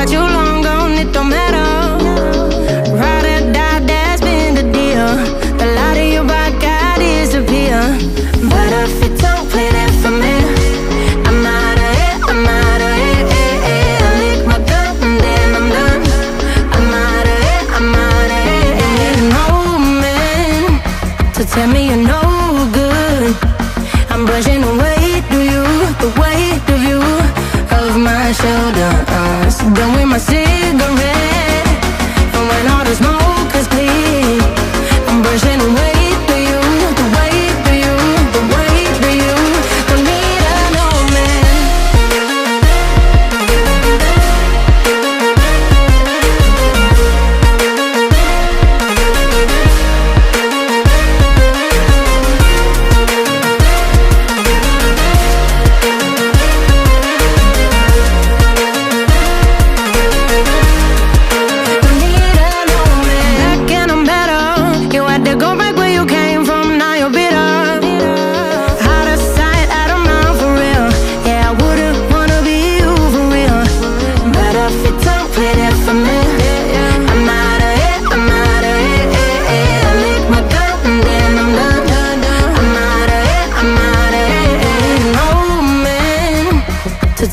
but you long gone, it don't matter. Ride or die, that's been the deal. The light of your body got disappear. But if you don't play that for me, I'm out of it, I'm out of it. I lick my gun and then I'm done. I'm out of it, I'm out of it. No man to tell me you're no good. I'm brushing away to you, the weight of you, of my shoulders. Done with my cigarette, and when all the smoke is clear, I'm brushing away to you, the weight of you, the weight of you. Don't need a no man.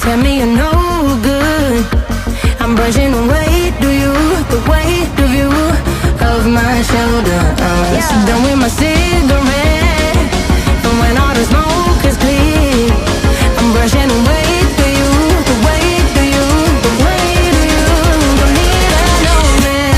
Tell me you're no good. I'm brushing away to you, the weight of you, of my shoulders. Done with my cigarette, and when all the smoke is clear, I'm brushing away to you, the weight of you, the weight of you. Don't need a no man.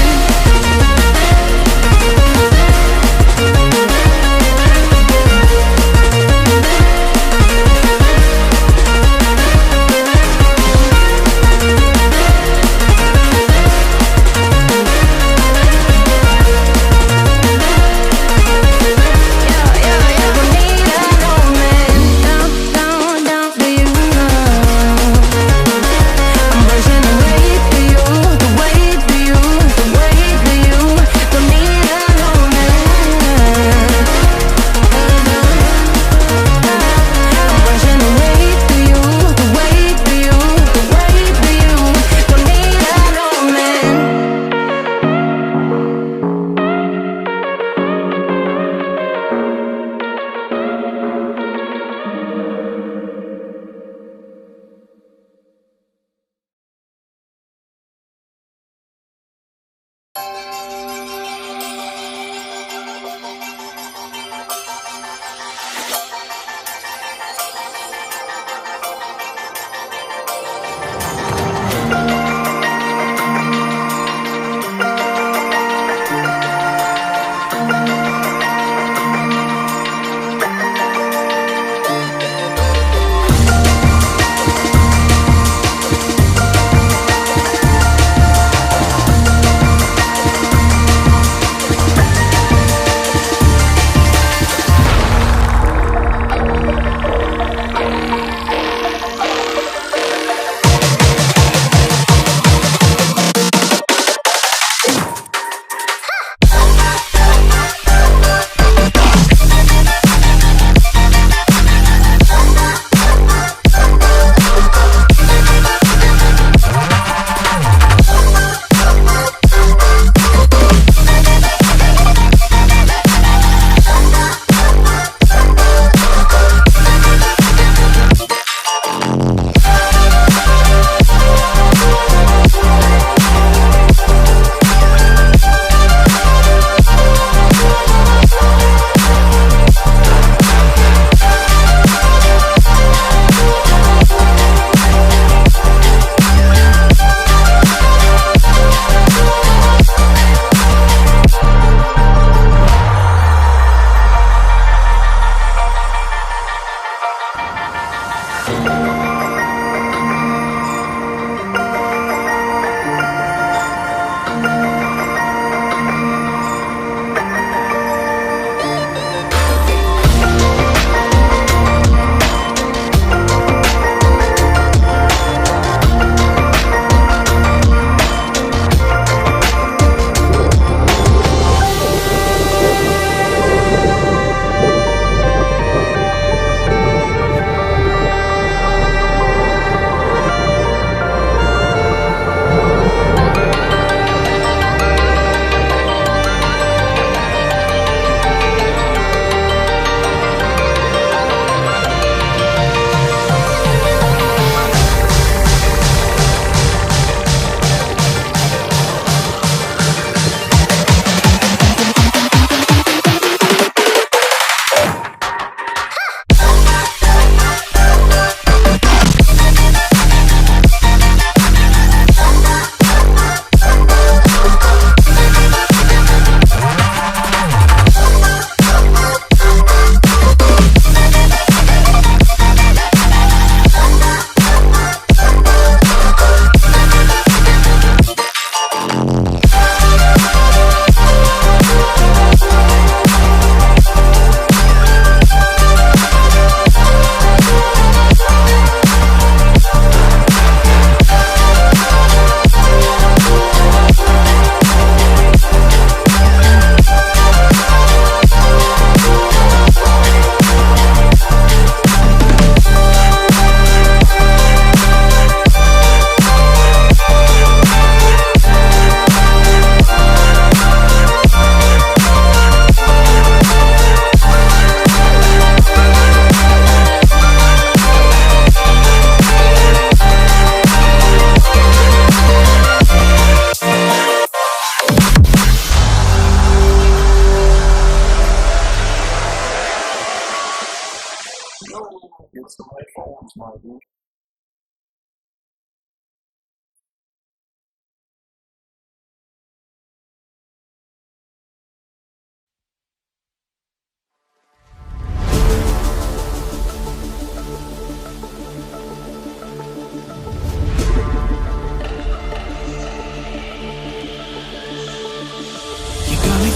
Got me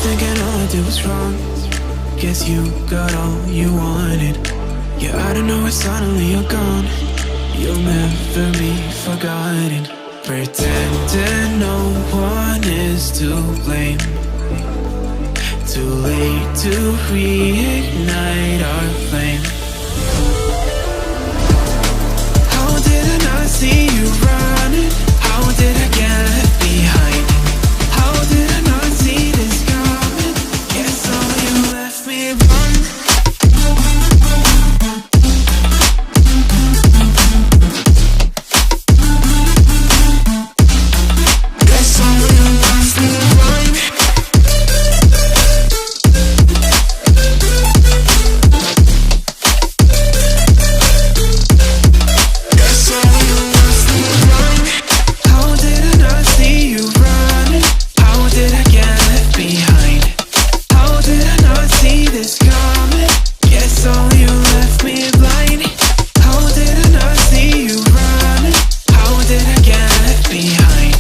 thinking all I did was wrong. Guess you got all you wanted. Yeah, I don't know why suddenly you're gone. You'll never be forgotten. Pretending no one is to blame. Too late to reignite our flame. How did I not see you running? How did I get left behind? How did I not see this coming? Guess all you left me run. Guess all you left me run. Guess all you left me run. How did I not see you running? How did I get left behind? How did I not see this coming? Guess all you left me blind. How did I not see you running? How did I get left behind?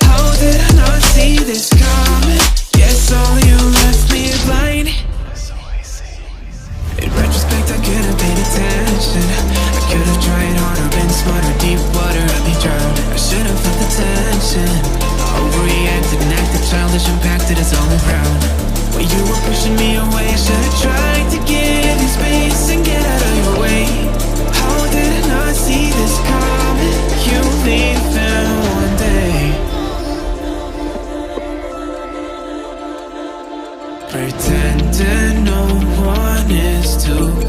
How did I not see this coming? Guess all you left me blind. In retrospect, I could have paid attention. I could have tried harder, been smarter. Deep water, I'd be drowned. I should have felt the tension. I overreacted and acted childish, impacted us all around. When you were pushing me away, I should have tried to give you space and get out of your way. How did I not see this coming? You leaving one day. Pretending no one is to